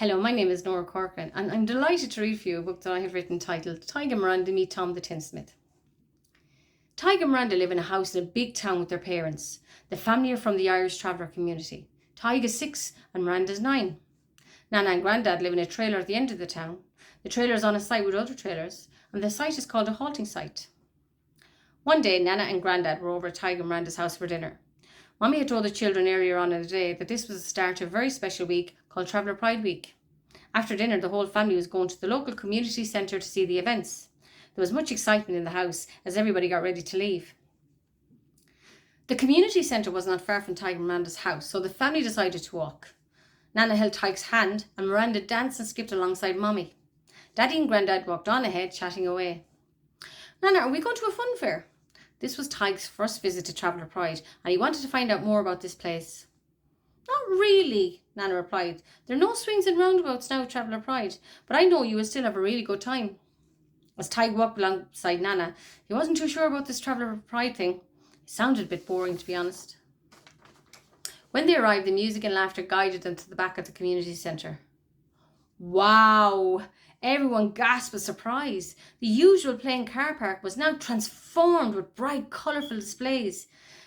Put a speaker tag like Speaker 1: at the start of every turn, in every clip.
Speaker 1: Hello, my name is Nora Corcoran and I'm delighted to read for you a book that I have written titled Tadgh and Miranda Meet Tom the Tinsmith. Tadgh and Miranda live in a house in a big town with their parents. The family are from the Irish traveller community. Tadgh is 6 and Miranda is 9. Nana and Grandad live in a trailer at the end of the town. The trailer is on a site with other trailers and the site is called a halting site. One day, Nana and Grandad were over at Tadgh and Miranda's house for dinner. Mommy had told the children earlier on in the day that this was the start of a very special week called Traveller Pride Week. After dinner, the whole family was going to the local community centre to see the events. There was much excitement in the house as everybody got ready to leave. The community centre was not far from Tykes and Miranda's house, so the family decided to walk. Nana held Tykes' hand and Miranda danced and skipped alongside Mommy. Daddy and Grandad walked on ahead, chatting away. Nana, are we going to a fun fair? This was Tykes' first visit to Traveller Pride and he wanted to find out more about this place. Not really, Nana replied. There are no swings and roundabouts now at Traveller Pride, but I know you will still have a really good time. As Tadgh walked alongside Nana, he wasn't too sure about this Traveller Pride thing. It sounded a bit boring, to be honest. When they arrived, the music and laughter guided them to the back of the community centre. Wow! Everyone gasped with surprise. The usual plain car park was now transformed with bright, colourful displays.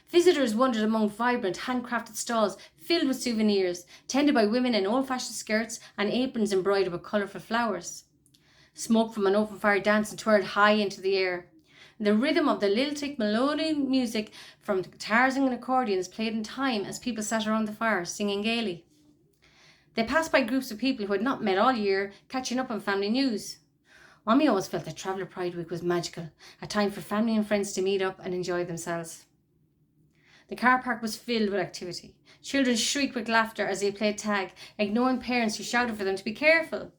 Speaker 1: Visitors wandered among vibrant, handcrafted stalls filled with souvenirs, tended by women in old-fashioned skirts and aprons embroidered with colourful flowers. Smoke from an open fire danced and twirled high into the air. The rhythm of the lilting melodic music from the guitars and accordions played in time as people sat around the fire, singing gaily. They passed by groups of people who had not met all year, catching up on family news. Mommy always felt that Traveller Pride Week was magical, a time for family and friends to meet up and enjoy themselves. The car park was filled with activity. Children shrieked with laughter as they played tag, ignoring parents who shouted for them to be careful.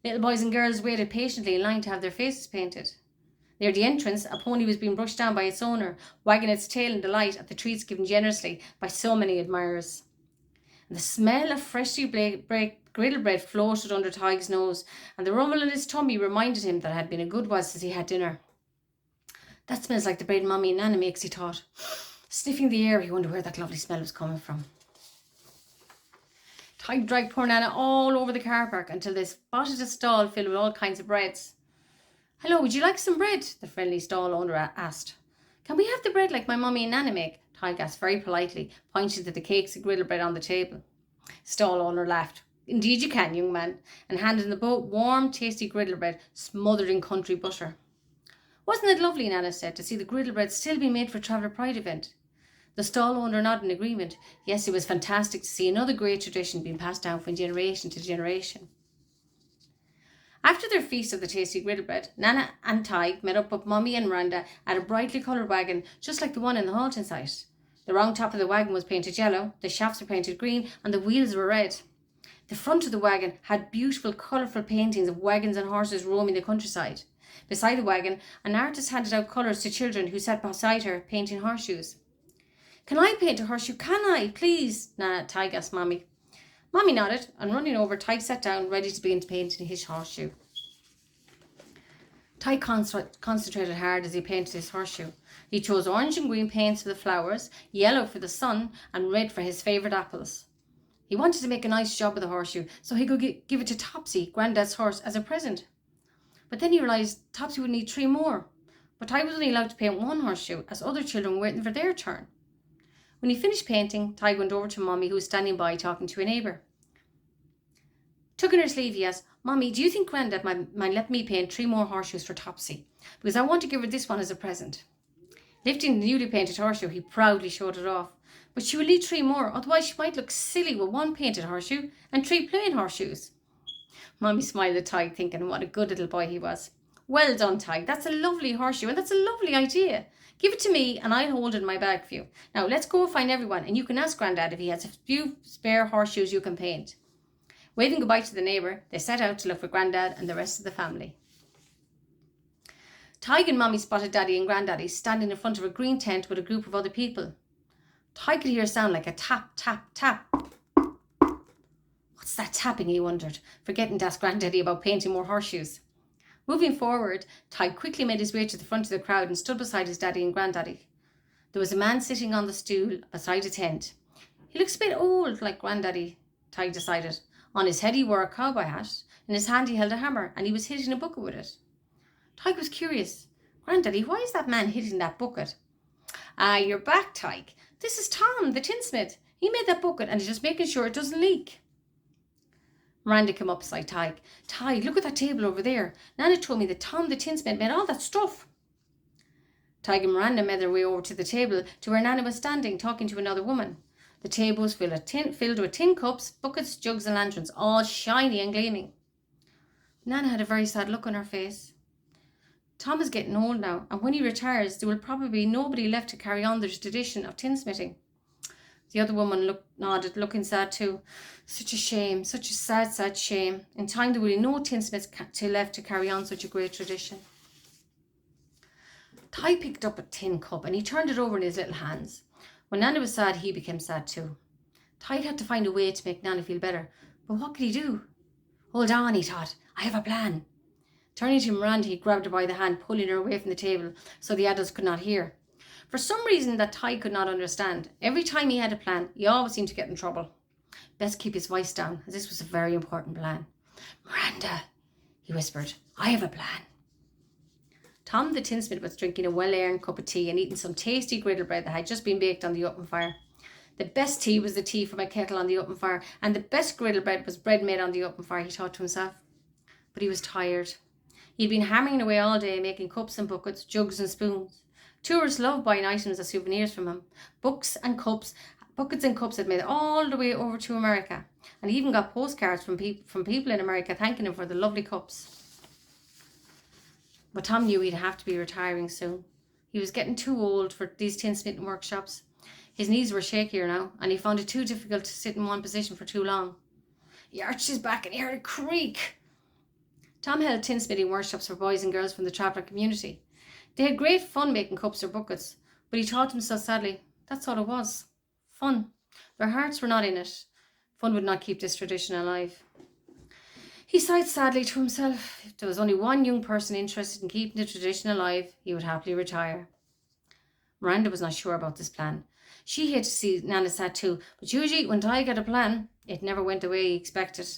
Speaker 1: Little boys and girls waited patiently in line to have their faces painted. Near the entrance, a pony was being brushed down by its owner, wagging its tail in delight at the treats given generously by so many admirers. And the smell of freshly baked griddle bread floated under Tadgh's nose, and the rumble in his tummy reminded him that it had been a good while since he had dinner. That smells like the bread Mommy and Nana makes, he thought. Sniffing the air, he wondered where that lovely smell was coming from. Tadgh dragged poor Nana all over the car park until they spotted a stall filled with all kinds of breads. Hello, would you like some bread? The friendly stall owner asked. Can we have the bread like my Mommy and Nana make? Tadgh asked very politely, pointing to the cakes and griddle bread on the table. Stall owner laughed. Indeed you can, young man, and handed them both warm, tasty griddle bread smothered in country butter. Wasn't it lovely, Nana said, to see the griddle bread still being made for Traveller Pride event? The stall owner nodded in agreement. Yes, it was fantastic to see another great tradition being passed down from generation to generation. After their feast of the tasty griddle bread, Nana and Tadgh met up with Mommy and Miranda at a brightly coloured wagon just like the one in the halting site. The round top of the wagon was painted yellow, the shafts were painted green and the wheels were red. The front of the wagon had beautiful colourful paintings of wagons and horses roaming the countryside. Beside the wagon, an artist handed out colours to children who sat beside her painting horseshoes. Can I paint a horseshoe? Can I, please? Tadgh asked Mommy. Mommy nodded, and running over, Tadgh sat down, ready to begin painting his horseshoe. Tadgh concentrated hard as he painted his horseshoe. He chose orange and green paints for the flowers, yellow for the sun, and red for his favourite apples. He wanted to make a nice job of the horseshoe, so he could give it to Topsy, Grandad's horse, as a present. But then he realised Topsy would need 3 more. But Tadgh was only allowed to paint 1 horseshoe, as other children were waiting for their turn. When he finished painting, Tadgh went over to Mommy, who was standing by talking to a neighbour. Tugging her sleeve, he asked, Mommy, do you think Grandad might let me paint 3 more horseshoes for Topsy? Because I want to give her this one as a present. Lifting the newly painted horseshoe, he proudly showed it off. But she will need 3 more, otherwise she might look silly with 1 painted horseshoe and 3 plain horseshoes. Mommy smiled at Tadgh, thinking what a good little boy he was. Well done, Tadgh. That's a lovely horseshoe and that's a lovely idea. Give it to me and I'll hold it in my bag for you. Now let's go find everyone and you can ask Grandad if he has a few spare horseshoes you can paint. Waving goodbye to the neighbour, they set out to look for Grandad and the rest of the family. Tadgh and Mommy spotted Daddy and Grandaddy standing in front of a green tent with a group of other people. Tadgh could hear a sound like a tap, tap, tap. What's that tapping, he wondered, forgetting to ask Grandaddy about painting more horseshoes. Moving forward, Tadgh quickly made his way to the front of the crowd and stood beside his daddy and Grandaddy. There was a man sitting on the stool beside a tent. He looks a bit old, like Grandaddy, Tadgh decided. On his head he wore a cowboy hat. In his hand he held a hammer, and he was hitting a bucket with it. Tadgh was curious. "Granddaddy, why is that man hitting that bucket?" "Ah, you're back, Tadgh. This is Tom, the tinsmith. He made that bucket, and he's just making sure it doesn't leak." Miranda came up beside Tadgh. "Tadgh, look at that table over there. Nana told me that Tom, the tinsmith, made all that stuff." Tadgh and Miranda made their way over to the table to where Nana was standing, talking to another woman. The table was filled with tin cups, buckets, jugs, and lanterns, all shiny and gleaming. Nana had a very sad look on her face. Tom is getting old now, and when he retires, there will probably be nobody left to carry on the tradition of tinsmithing. The other woman nodded, looking sad too. Such a shame, such a sad, sad shame. In time there will be no tinsmiths left to carry on such a great tradition. Tadgh picked up a tin cup and he turned it over in his little hands. When Nana was sad, he became sad too. Tadgh had to find a way to make Nana feel better, but what could he do? "Hold on," he thought. "I have a plan." Turning to Miranda, he grabbed her by the hand, pulling her away from the table so the adults could not hear. For some reason that Tadgh could not understand, every time he had a plan, he always seemed to get in trouble. Best keep his voice down, as this was a very important plan. "Miranda," he whispered, "I have a plan." Tom the tinsmith was drinking a well-earned cup of tea and eating some tasty griddle bread that had just been baked on the open fire. The best tea was the tea from a kettle on the open fire, and the best griddle bread was bread made on the open fire, he thought to himself. But he was tired. He'd been hammering away all day, making cups and buckets, jugs and spoons. Tourists loved buying items as souvenirs from him. Buckets and cups had made it all the way over to America, and he even got postcards from people in America thanking him for the lovely cups. But Tom knew he'd have to be retiring soon. He was getting too old for these tinsmithing workshops. His knees were shakier now, and he found it too difficult to sit in one position for too long. He arched his back and he heard a creak. Tom held tinsmithing workshops for boys and girls from the traveller community. They had great fun making cups or buckets, but he thought to himself sadly, that's all it was. Fun. Their hearts were not in it. Fun would not keep this tradition alive. He sighed sadly to himself. If there was only one young person interested in keeping the tradition alive, he would happily retire. Miranda was not sure about this plan. She hated to see Nana sad too, but usually when Tadgh had a plan, it never went the way he expected.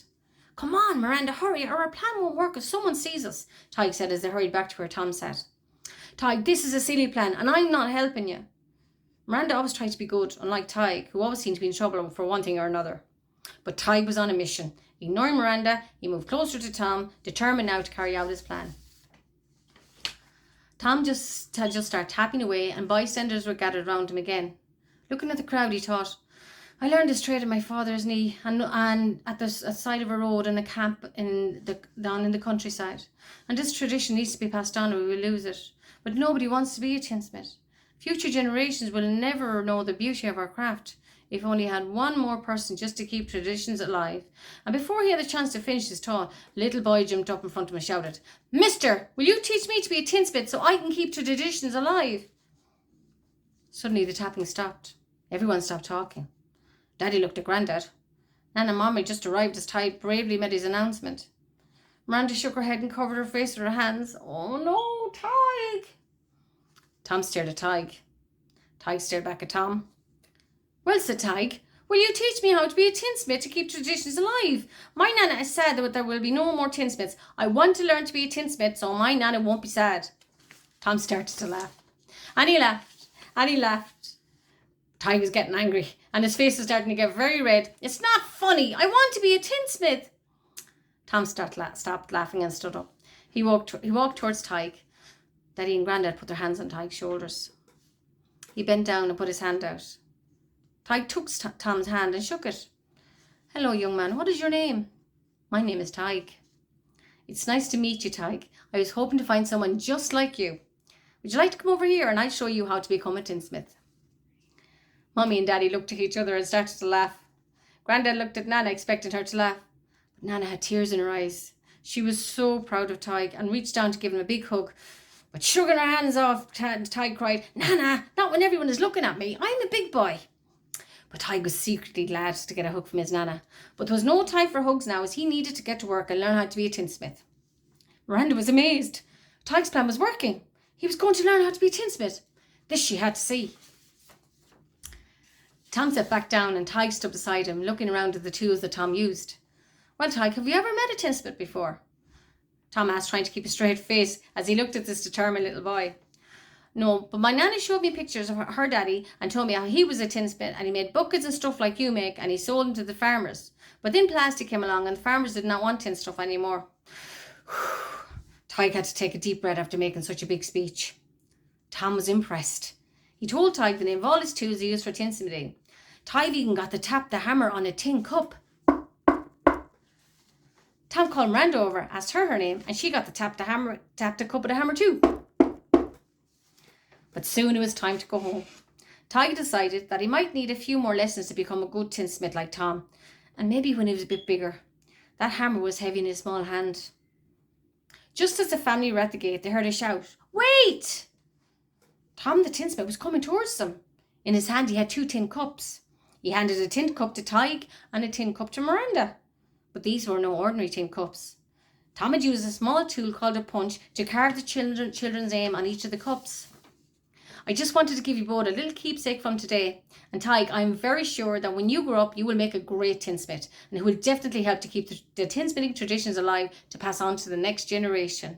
Speaker 1: Come on, Miranda, hurry, or our plan won't work if someone sees us, Tadgh said as they hurried back to where Tom sat. Tadgh, this is a silly plan, and I'm not helping you. Miranda always tried to be good, unlike Tadgh, who always seemed to be in trouble for one thing or another. But Tadgh was on a mission. Ignoring Miranda, he moved closer to Tom, determined now to carry out his plan. Tom had just started tapping away, and bystanders were gathered round him again. Looking at the crowd, he thought, I learned this trade at my father's knee and at the side of a road in a camp down in the countryside. And this tradition needs to be passed on or we will lose it. But nobody wants to be a tinsmith. Future generations will never know the beauty of our craft. If only had one more person just to keep traditions alive. And before he had a chance to finish his thought, a little boy jumped up in front of him and shouted, Mister, will you teach me to be a tinsmith so I can keep traditions alive? Suddenly the tapping stopped. Everyone stopped talking. Daddy looked at Grandad. Nan and Mommy just arrived as Tadgh bravely made his announcement. Miranda shook her head and covered her face with her hands. Oh no, Tadgh! Tom stared at Tadgh. Tadgh stared back at Tom. Well, said Tadgh, will you teach me how to be a tinsmith to keep traditions alive? My Nana has said that there will be no more tinsmiths. I want to learn to be a tinsmith so my Nana won't be sad. Tom started to laugh. And he laughed. And he laughed. Tadgh was getting angry and his face was starting to get very red. It's not funny. I want to be a tinsmith. Tom stopped laughing and stood up. He walked towards Tadgh. Daddy and Grandad put their hands on Tadgh's shoulders. He bent down and put his hand out. Tadgh took Tom's hand and shook it. Hello, young man. What is your name? My name is Tadgh. It's nice to meet you, Tadgh. I was hoping to find someone just like you. Would you like to come over here and I'll show you how to become a tinsmith? Mummy and Daddy looked at each other and started to laugh. Grandad looked at Nana, expecting her to laugh. But Nana had tears in her eyes. She was so proud of Tadgh and reached down to give him a big hug. But shrugging her hands off, Tadgh cried, Nana, not when everyone is looking at me. I'm a big boy. But Tadgh was secretly glad to get a hug from his Nana. But there was no time for hugs now as he needed to get to work and learn how to be a tinsmith. Miranda was amazed. Tadgh's plan was working. He was going to learn how to be a tinsmith. This she had to see. Tom sat back down and Tadgh stood beside him, looking around at the tools that Tom used. Well, Tadgh, have you ever met a tinsmith before? Tom asked, trying to keep a straight face as he looked at this determined little boy. No, but my nanny showed me pictures of her daddy and told me how he was a tinsmith and he made buckets and stuff like you make and he sold them to the farmers. But then plastic came along and the farmers did not want tin stuff anymore. Tadgh had to take a deep breath after making such a big speech. Tom was impressed. He told Tadgh the name of all his tools he used for tinsmithing. Tadgh even got to tap the hammer on a tin cup. Tom called Miranda over, asked her name, and she got to tap the cup with a hammer too. But soon it was time to go home. Tadgh decided that he might need a few more lessons to become a good tinsmith like Tom, and maybe when he was a bit bigger. That hammer was heavy in his small hand. Just as the family were at the gate, they heard a shout, "Wait!" Tom the tinsmith was coming towards them. In his hand he had 2 tin cups. He handed a tin cup to Tadgh and a tin cup to Miranda. But these were no ordinary tin cups. Tom had used a small tool called a punch to carve the children's name on each of the cups. I just wanted to give you both a little keepsake from today. And Tadgh, I'm very sure that when you grow up, you will make a great tinsmith. And it will definitely help to keep the tinsmithing traditions alive to pass on to the next generation.